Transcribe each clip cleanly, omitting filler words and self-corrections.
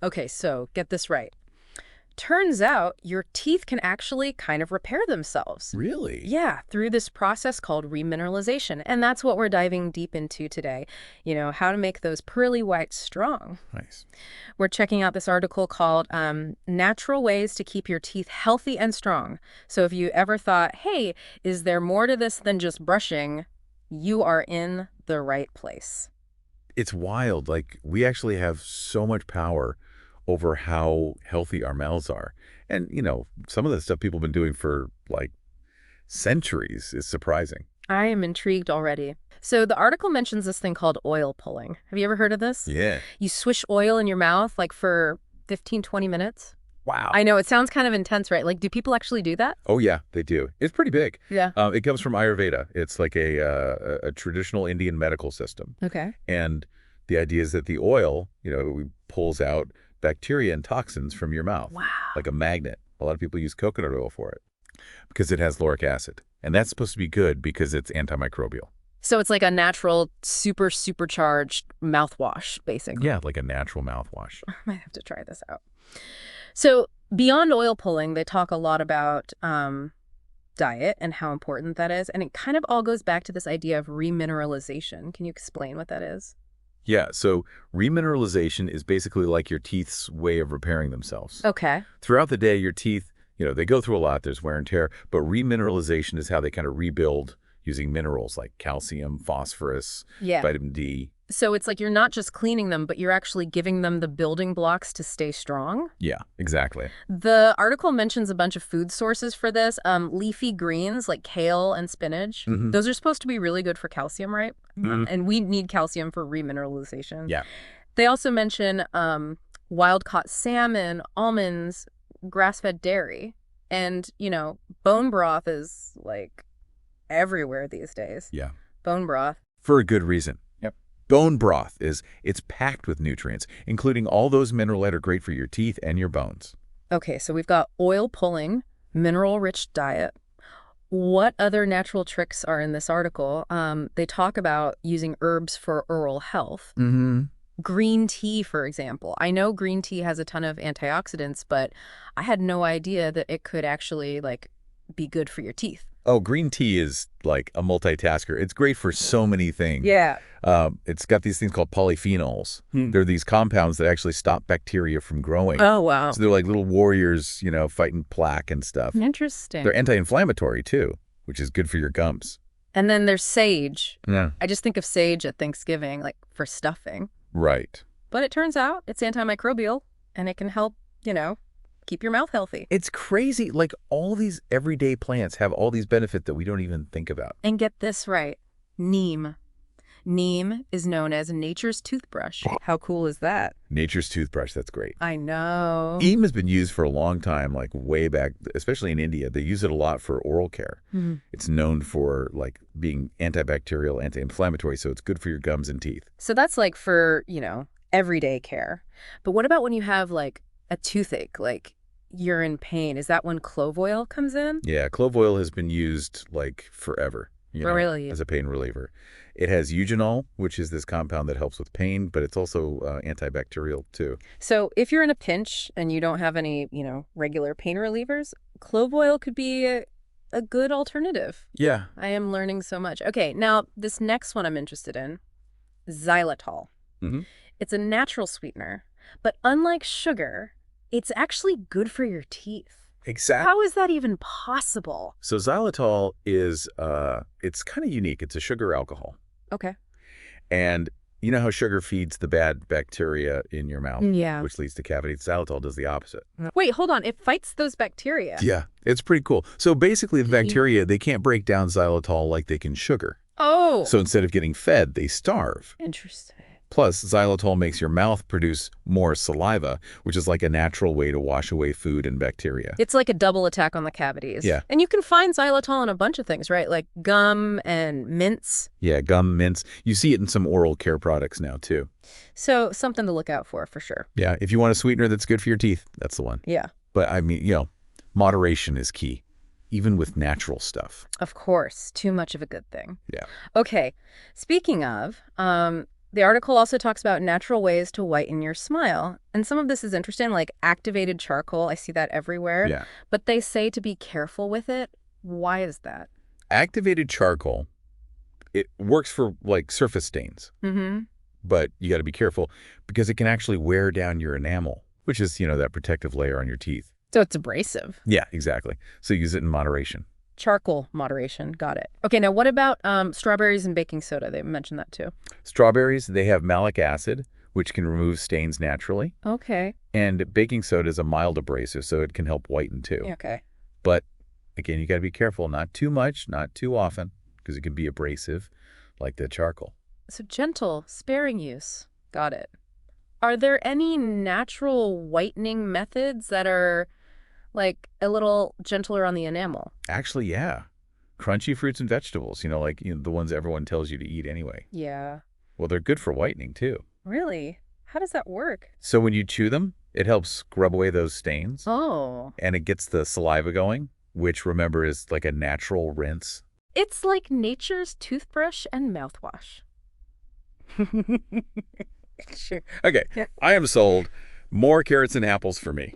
Okay, so get this right. Turns out your teeth can actually kind of repair themselves. Really? Yeah, through this process called remineralization. And that's what we're diving deep into today. How to make those pearly whites strong. Nice. We're checking out this article called Natural Ways to Keep Your Teeth Healthy and Strong. So if you ever thought, hey, is there more to this than just brushing? You are in the right place. It's wild. Like, we actually have so much power over how healthy our mouths are. And, some of the stuff people have been doing for, like, centuries is surprising. I am intrigued already. So the article mentions this thing called oil pulling. Have you ever heard of this? Yeah. You swish oil in your mouth, like, for 15, 20 minutes. Wow. I know, it sounds kind of intense, right? Like, do people actually do that? Oh, yeah, they do. It's pretty big. Yeah. It comes from Ayurveda. It's like a traditional Indian medical system. Okay. And the idea is that the oil, pulls out bacteria and toxins from your mouth. Wow. Like a magnet. A lot of people use coconut oil for it because it has lauric acid. And that's supposed to be good because it's antimicrobial. So it's like a natural, supercharged mouthwash, basically. Yeah, like a natural mouthwash. I might have to try this out. So beyond oil pulling, they talk a lot about diet and how important that is. And it kind of all goes back to this idea of remineralization. Can you explain what that is? Yeah, so remineralization is basically like your teeth's way of repairing themselves. Okay. Throughout the day, your teeth, they go through a lot. There's wear and tear. But remineralization is how they kind of rebuild using minerals like calcium, phosphorus, vitamin D. So it's like you're not just cleaning them, but you're actually giving them the building blocks to stay strong? Yeah, exactly. The article mentions a bunch of food sources for this. Leafy greens like kale and spinach. Mm-hmm. Those are supposed to be really good for calcium, right? Mm-hmm. And we need calcium for remineralization. Yeah. They also mention wild-caught salmon, almonds, grass-fed dairy. And, bone broth is, like, everywhere these days. Yeah. Bone broth. For a good reason. Yep. Bone broth it's packed with nutrients, including all those minerals that are great for your teeth and your bones. Okay, so we've got oil-pulling, mineral-rich diet. What other natural tricks are in this article? They talk about using herbs for oral health. Mm-hmm. Green tea, for example. I know green tea has a ton of antioxidants, but I had no idea that it could actually, like, be good for your teeth. Oh, green tea is like a multitasker. It's great for so many things. Yeah. It's got these things called polyphenols. They're these compounds that actually stop bacteria from growing. Oh, wow. So they're like little warriors, fighting plaque and stuff. Interesting. They're anti-inflammatory, too, which is good for your gums. And then there's sage. Yeah. I just think of sage at Thanksgiving, like, for stuffing. Right. But it turns out it's antimicrobial, and it can help, keep your mouth healthy. It's crazy. Like, all these everyday plants have all these benefits that we don't even think about. And get this right. Neem. Neem is known as nature's toothbrush. How cool is that? Nature's toothbrush. That's great. I know. Neem has been used for a long time, like way back, especially in India. They use it a lot for oral care. It's known for, like, being antibacterial, anti-inflammatory, so it's good for your gums and teeth. So that's like for, everyday care. But what about when you have, like, a toothache, like you're in pain? Is that when clove oil comes in? Yeah, clove oil has been used, like, forever. Really? As a pain reliever. It has eugenol, which is this compound that helps with pain, but it's also antibacterial, too. So if you're in a pinch and you don't have any, regular pain relievers, clove oil could be a good alternative. Yeah. I am learning so much. Okay, now this next one I'm interested in, xylitol. It's a natural sweetener, but unlike sugar, it's actually good for your teeth. Exactly. How is that even possible? So xylitol is, it's kind of unique. It's a sugar alcohol. Okay. And you know how sugar feeds the bad bacteria in your mouth, Yeah. which leads to cavities? Xylitol does the opposite. Wait, hold on. It fights those bacteria. Yeah, it's pretty cool. So basically the bacteria, they can't break down xylitol like they can sugar. Oh. So instead of getting fed, they starve. Interesting. Plus, xylitol makes your mouth produce more saliva, which is like a natural way to wash away food and bacteria. It's like a double attack on the cavities. Yeah. And you can find xylitol in a bunch of things, right? Like gum and mints. Yeah, gum, mints. You see it in some oral care products now, too. So something to look out for sure. Yeah, if you want a sweetener that's good for your teeth, that's the one. Yeah. But I mean, moderation is key, even with natural stuff. Of course. Too much of a good thing. Yeah. Okay. Speaking of, The article also talks about natural ways to whiten your smile. And some of this is interesting, like activated charcoal. I see that everywhere. Yeah. But they say to be careful with it. Why is that? Activated charcoal, it works for like surface stains, Mm-hmm. but you got to be careful because it can actually wear down your enamel, which is, that protective layer on your teeth. So it's abrasive. Yeah, exactly. So use it in moderation. Charcoal moderation. Got it. Okay, now what about strawberries and baking soda? They mentioned that too. Strawberries, they have malic acid, which can remove stains naturally. Okay. And baking soda is a mild abrasive, so it can help whiten too. Okay. But again, you got to be careful. Not too much, not too often, because it can be abrasive, like the charcoal. So gentle, sparing use. Got it. Are there any natural whitening methods that are like a little gentler on the enamel? Actually, yeah. Crunchy fruits and vegetables, like the ones everyone tells you to eat anyway. Yeah. Well, they're good for whitening too. Really? How does that work? So when you chew them, it helps scrub away those stains. Oh. And it gets the saliva going, which remember is like a natural rinse. It's like nature's toothbrush and mouthwash. Sure. Okay, Yeah. I am sold. More carrots and apples for me.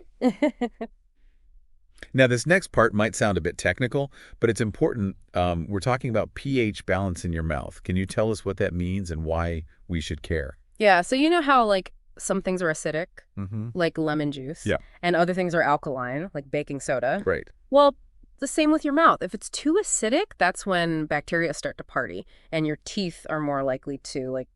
Now, this next part might sound a bit technical, but it's important. We're talking about pH balance in your mouth. Can you tell us what that means and why we should care? Yeah, so you know how like some things are acidic, Mm-hmm. like lemon juice, Yeah. and other things are alkaline, like baking soda. Right. Well, the same with your mouth. If it's too acidic, that's when bacteria start to party, and your teeth are more likely to like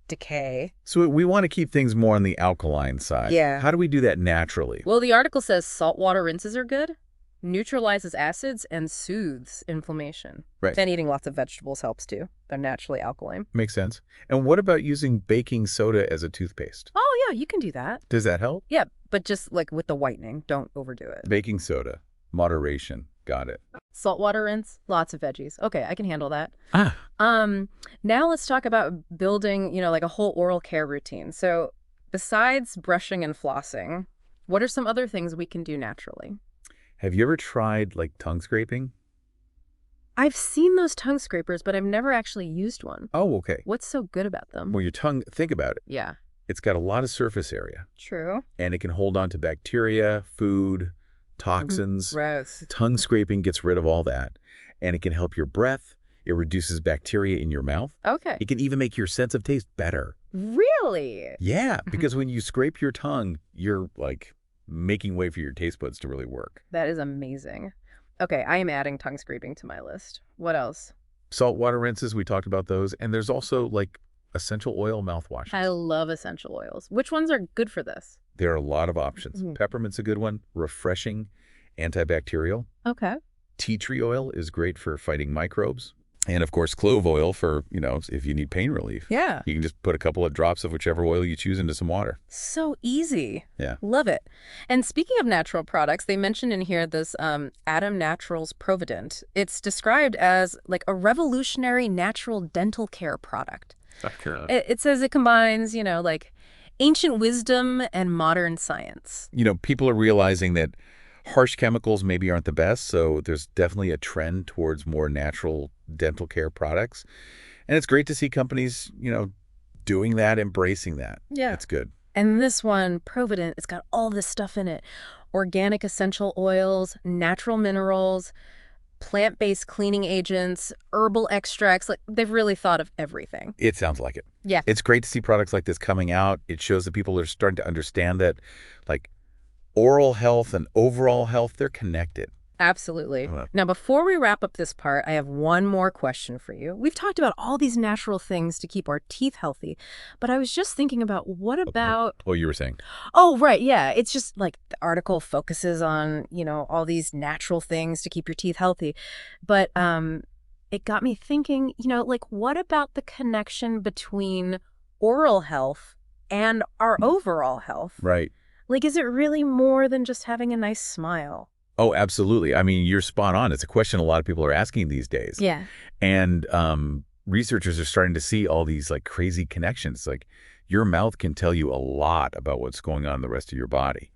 decay. So we want to keep things more on the alkaline side. Yeah. How do we do that naturally? Well, the article says saltwater rinses are good, neutralizes acids, and soothes inflammation. Right. Then eating lots of vegetables helps too. They're naturally alkaline. Makes sense. And what about using baking soda as a toothpaste? Oh, yeah, you can do that. Does that help? Yeah, but just like with the whitening, don't overdo it. Baking soda, moderation. Got it. Saltwater rinse, lots of veggies. Okay, I can handle that. Ah. Now let's talk about building, like a whole oral care routine. So besides brushing and flossing, what are some other things we can do naturally? Have you ever tried like tongue scraping? I've seen those tongue scrapers, but I've never actually used one. Oh, okay. What's so good about them? Well, your tongue, think about it. Yeah. It's got a lot of surface area, True. and it can hold on to bacteria, food, toxins. Gross. Tongue scraping gets rid of all that, and it can help your breath. It reduces bacteria in your mouth. Okay. It can even make your sense of taste better. Really? Yeah, because when you scrape your tongue, you're like making way for your taste buds to really work. That is amazing. Okay, I am adding tongue scraping to my list. What else? Saltwater rinses, we talked about those. And there's also like essential oil mouthwashes. I love essential oils. Which ones are good for this? There are a lot of options. Mhm. Peppermint's a good one, refreshing, antibacterial. Okay. Tea tree oil is great for fighting microbes. And of course, clove oil for, if you need pain relief. Yeah. You can just put a couple of drops of whichever oil you choose into some water. So easy. Yeah. Love it. And speaking of natural products, they mentioned in here this Adem Naturals ProvaDent. It's described as like a revolutionary natural dental care product. It says it combines, like ancient wisdom and modern science. People are realizing that harsh chemicals maybe aren't the best, so there's definitely a trend towards more natural dental care products. And it's great to see companies, doing that, embracing that. Yeah. That's good. And this one, ProvaDent, it's got all this stuff in it. Organic essential oils, natural minerals, plant-based cleaning agents, herbal extracts. Like they've really thought of everything. It sounds like it. Yeah. It's great to see products like this coming out. It shows that people are starting to understand that, like, oral health and overall health, they're connected. Absolutely. Now, before we wrap up this part, I have one more question for you. We've talked about all these natural things to keep our teeth healthy, but I was just thinking about what about... Oh, you were saying? Oh, right, yeah. It's just like the article focuses on, all these natural things to keep your teeth healthy. But it got me thinking, like what about the connection between oral health and our overall health? Right. Like, is it really more than just having a nice smile? Oh, absolutely. I mean, you're spot on. It's a question a lot of people are asking these days. Yeah. And researchers are starting to see all these like crazy connections. Like your mouth can tell you a lot about what's going on in the rest of your body.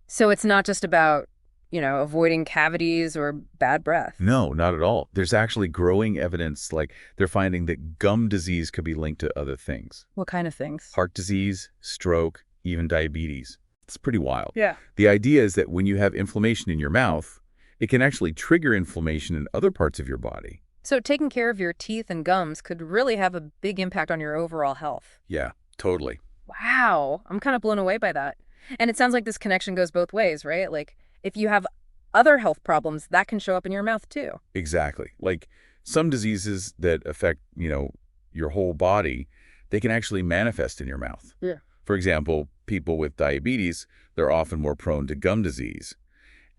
So it's not just about, avoiding cavities or bad breath. No, not at all. There's actually growing evidence, like they're finding that gum disease could be linked to other things. What kind of things? Heart disease, stroke, even diabetes. It's pretty wild. Yeah. The idea is that when you have inflammation in your mouth, it can actually trigger inflammation in other parts of your body. So taking care of your teeth and gums could really have a big impact on your overall health. Yeah, totally. Wow. I'm kind of blown away by that. And it sounds like this connection goes both ways, right? Like, if you have other health problems, that can show up in your mouth too. Exactly. Like some diseases that affect, your whole body, they can actually manifest in your mouth. Yeah. For example, people with diabetes, they're often more prone to gum disease.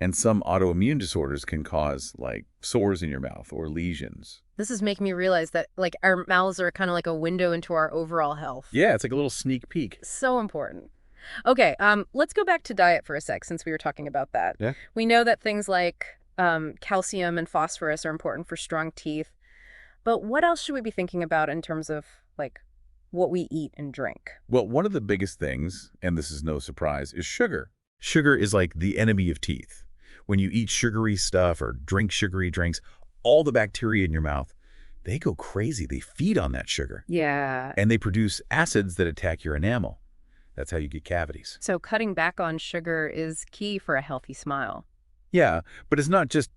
And some autoimmune disorders can cause, like, sores in your mouth or lesions. This is making me realize that, like, our mouths are kind of like a window into our overall health. Yeah, it's like a little sneak peek. So important. Okay, let's go back to diet for a sec, since we were talking about that. Yeah. We know that things like calcium and phosphorus are important for strong teeth. But what else should we be thinking about in terms of, like, what we eat and drink? Well, one of the biggest things, and this is no surprise, is sugar. Sugar is like the enemy of teeth. When you eat sugary stuff or drink sugary drinks, all the bacteria in your mouth, they go crazy. They feed on that sugar. Yeah. And they produce acids that attack your enamel. That's how you get cavities. So cutting back on sugar is key for a healthy smile. Yeah, but it's not just,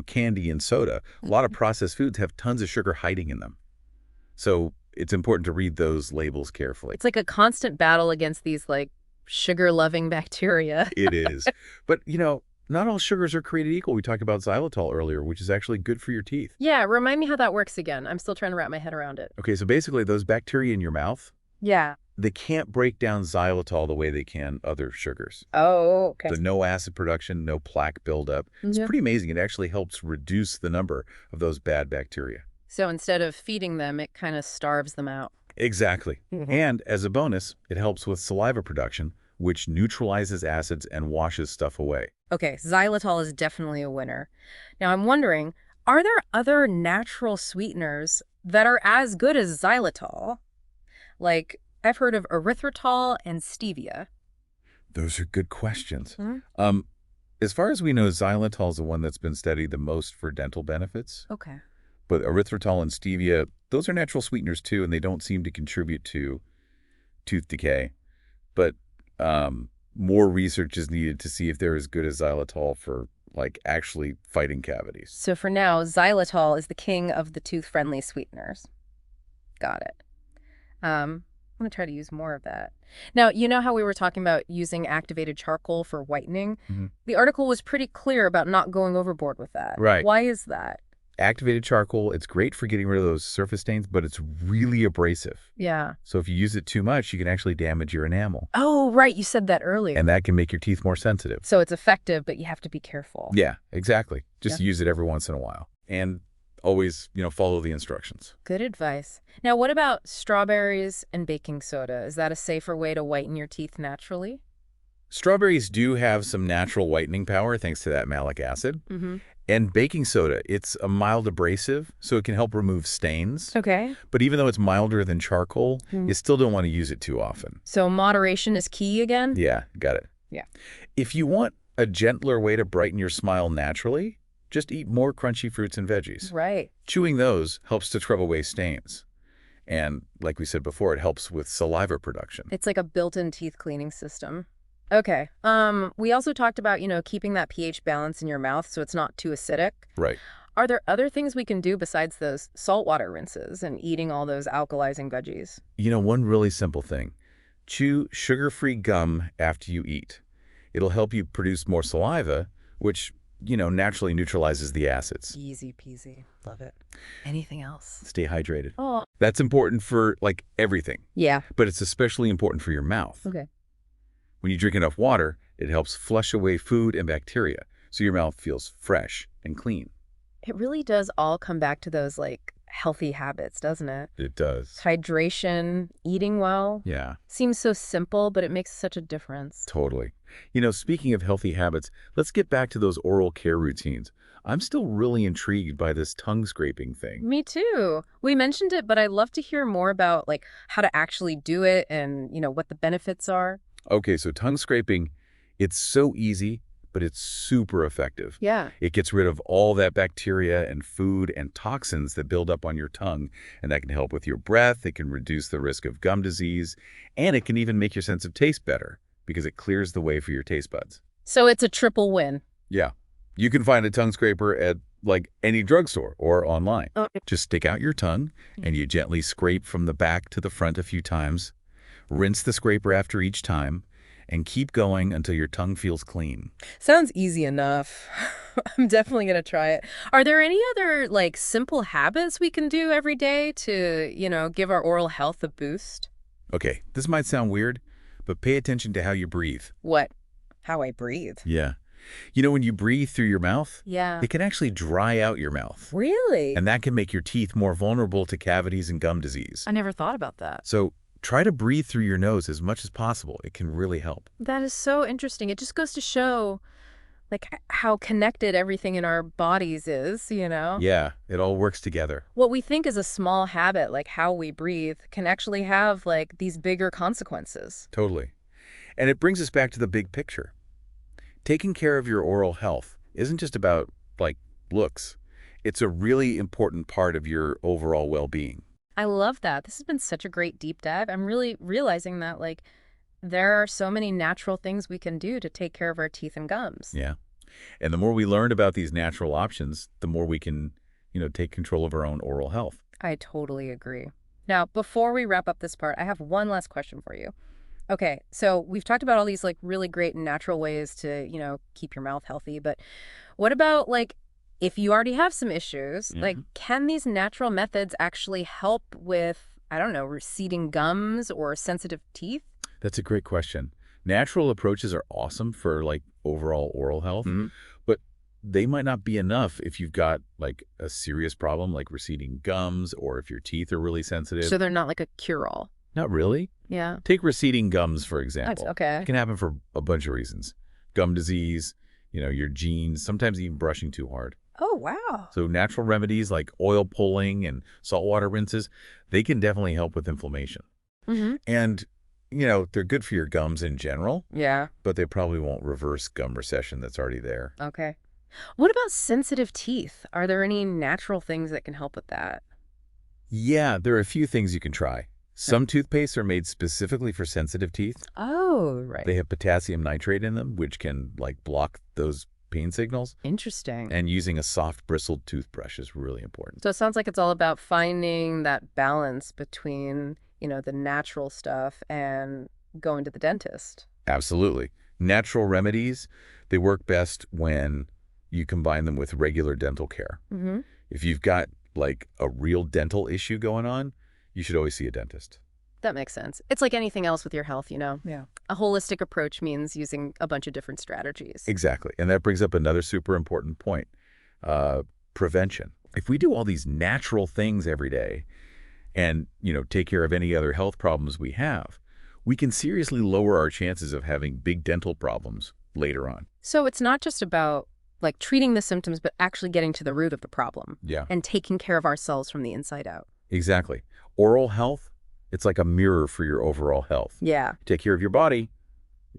candy and soda. A lot of processed foods have tons of sugar hiding in them. So it's important to read those labels carefully. It's like a constant battle against these, like, sugar-loving bacteria. It is. But, not all sugars are created equal. We talked about xylitol earlier, which is actually good for your teeth. Yeah, remind me how that works again. I'm still trying to wrap my head around it. Okay, so basically those bacteria in your mouth, Yeah. they can't break down xylitol the way they can other sugars. Oh, okay. The no acid production, no plaque buildup. It's Yeah. pretty amazing. It actually helps reduce the number of those bad bacteria. So instead of feeding them, it kind of starves them out. Exactly. Mhm. And as a bonus, it helps with saliva production, which neutralizes acids and washes stuff away. Okay, xylitol is definitely a winner. Now I'm wondering, are there other natural sweeteners that are as good as xylitol? Like, I've heard of erythritol and stevia. Those are good questions. Mhm. As far as we know, xylitol is the one that's been studied the most for dental benefits. Okay. But erythritol and stevia, those are natural sweeteners too, and they don't seem to contribute to tooth decay. But more research is needed to see if they're as good as xylitol for, like, actually fighting cavities. So for now, xylitol is the king of the tooth-friendly sweeteners. Got it. I'm going to try to use more of that. Now, you know how we were talking about using activated charcoal for whitening? Mhm. The article was pretty clear about not going overboard with that. Right. Why is that? Activated charcoal, it's great for getting rid of those surface stains, but it's really abrasive. Yeah. So if you use it too much, you can actually damage your enamel. Oh, right. You said that earlier. And that can make your teeth more sensitive. So it's effective, but you have to be careful. Yeah, exactly. Just Yeah. use it every once in a while. And always, follow the instructions. Good advice. Now, what about strawberries and baking soda? Is that a safer way to whiten your teeth naturally? Strawberries do have some natural whitening power thanks to that malic acid. Mm-hmm. And baking soda, it's a mild abrasive, so it can help remove stains. Okay. But even though it's milder than charcoal, you still don't want to use it too often. So moderation is key again? Yeah, got it. Yeah. If you want a gentler way to brighten your smile naturally, just eat more crunchy fruits and veggies. Right. Chewing those helps to scrub away stains. And like we said before, it helps with saliva production. It's like a built-in teeth cleaning system. Okay. We also talked about, keeping that pH balance in your mouth so it's not too acidic. Right. Are there other things we can do besides those saltwater rinses and eating all those alkalizing veggies? One really simple thing. Chew sugar-free gum after you eat. It'll help you produce more saliva, which, naturally neutralizes the acids. Easy peasy. Love it. Anything else? Stay hydrated. Oh. That's important for, like, everything, Yeah. but it's especially important for your mouth. Okay. When you drink enough water, it helps flush away food and bacteria, so your mouth feels fresh and clean. It really does all come back to those, like, healthy habits, doesn't it? It does. Hydration, eating well. Yeah, Seems so simple, but it makes such a difference. totally. Speaking of healthy habits, let's get back to those oral care routines. I'm still really intrigued by this tongue scraping thing. Me too. We mentioned it, but I'd love to hear more about, like, how to actually do it and, what the benefits are. Okay, so tongue scraping, it's so easy, but it's super effective. Yeah. It gets rid of all that bacteria and food and toxins that build up on your tongue, and that can help with your breath, it can reduce the risk of gum disease, and it can even make your sense of taste better because it clears the way for your taste buds. So it's a triple win. Yeah. You can find a tongue scraper at like any drugstore or online. Oh. Just stick out your tongue and you gently scrape from the back to the front a few times. Rinse the scraper after each time and keep going until your tongue feels clean. Sounds easy enough. I'm definitely going to try it. Are there any other, like, simple habits we can do every day to, give our oral health a boost? Okay, this might sound weird, but pay attention to how you breathe. What? How I breathe? Yeah. You know, when you breathe through your mouth, Yeah. it can actually dry out your mouth. Really? And that can make your teeth more vulnerable to cavities and gum disease. I never thought about that. So try to breathe through your nose as much as possible. It can really help. That is so interesting. It just goes to show, like, how connected everything in our bodies is, Yeah, it all works together. What we think is a small habit, like how we breathe, can actually have, like, these bigger consequences. Totally. And it brings us back to the big picture. Taking care of your oral health isn't just about, like, looks. It's a really important part of your overall well-being. I love that. This has been such a great deep dive. I'm really realizing that, like, there are so many natural things we can do to take care of our teeth and gums. Yeah. And the more we learn about these natural options, the more we can, take control of our own oral health. I totally agree. Now, before we wrap up this part, I have one last question for you. Okay, so we've talked about all these, like, really great natural ways to, keep your mouth healthy, but what about, like, if you already have some issues, like, can these natural methods actually help with, I don't know, receding gums or sensitive teeth? That's a great question. Natural approaches are awesome for, like, overall oral health, but they might not be enough if you've got, like, a serious problem like receding gums or if your teeth are really sensitive. So they're not like a cure-all? Not really. Yeah. Take receding gums, for example. Okay. It can happen for a bunch of reasons. Gum disease, your genes, sometimes even brushing too hard. Oh, wow. So natural remedies like oil pulling and saltwater rinses, they can definitely help with inflammation. And, they're good for your gums in general. Yeah. But they probably won't reverse gum recession that's already there. Okay. What about sensitive teeth? Are there any natural things that can help with that? Yeah, there are a few things you can try. Some toothpastes are made specifically for sensitive teeth. Oh, right. They have potassium nitrate in them, which can, like, block those pain signals. Interesting. And using a soft bristled toothbrush is really important. So it sounds like it's all about finding that balance between, the natural stuff and going to the dentist. Absolutely. Natural remedies, they work best when you combine them with regular dental care. If you've got, like, a real dental issue going on, you should always see a dentist. That makes sense. It's like anything else with your health, Yeah. A holistic approach means using a bunch of different strategies. Exactly. And that brings up another super important point, prevention. If we do all these natural things every day and, take care of any other health problems we have, we can seriously lower our chances of having big dental problems later on. So it's not just about, like, treating the symptoms, but actually getting to the root of the problem. Yeah. And taking care of ourselves from the inside out. Exactly. Oral health, it's like a mirror for your overall health. Yeah. Take care of your body,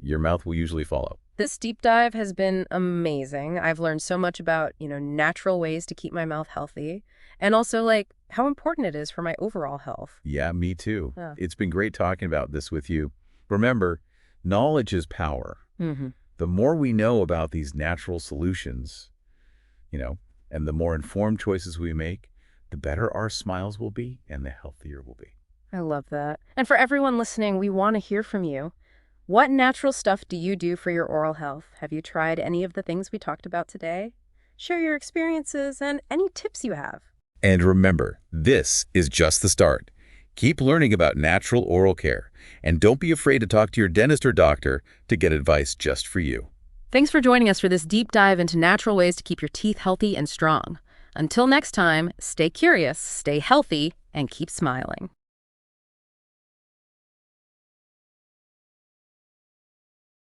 your mouth will usually follow. This deep dive has been amazing. I've learned so much about, natural ways to keep my mouth healthy and also, like, how important it is for my overall health. Yeah, me too. Yeah. It's been great talking about this with you. Remember, knowledge is power. The more we know about these natural solutions, and the more informed choices we make, the better our smiles will be and the healthier we'll be. I love that. And for everyone listening, we want to hear from you. What natural stuff do you do for your oral health? Have you tried any of the things we talked about today? Share your experiences and any tips you have. And remember, this is just the start. Keep learning about natural oral care, and don't be afraid to talk to your dentist or doctor to get advice just for you. Thanks for joining us for this deep dive into natural ways to keep your teeth healthy and strong. Until next time, stay curious, stay healthy, and keep smiling.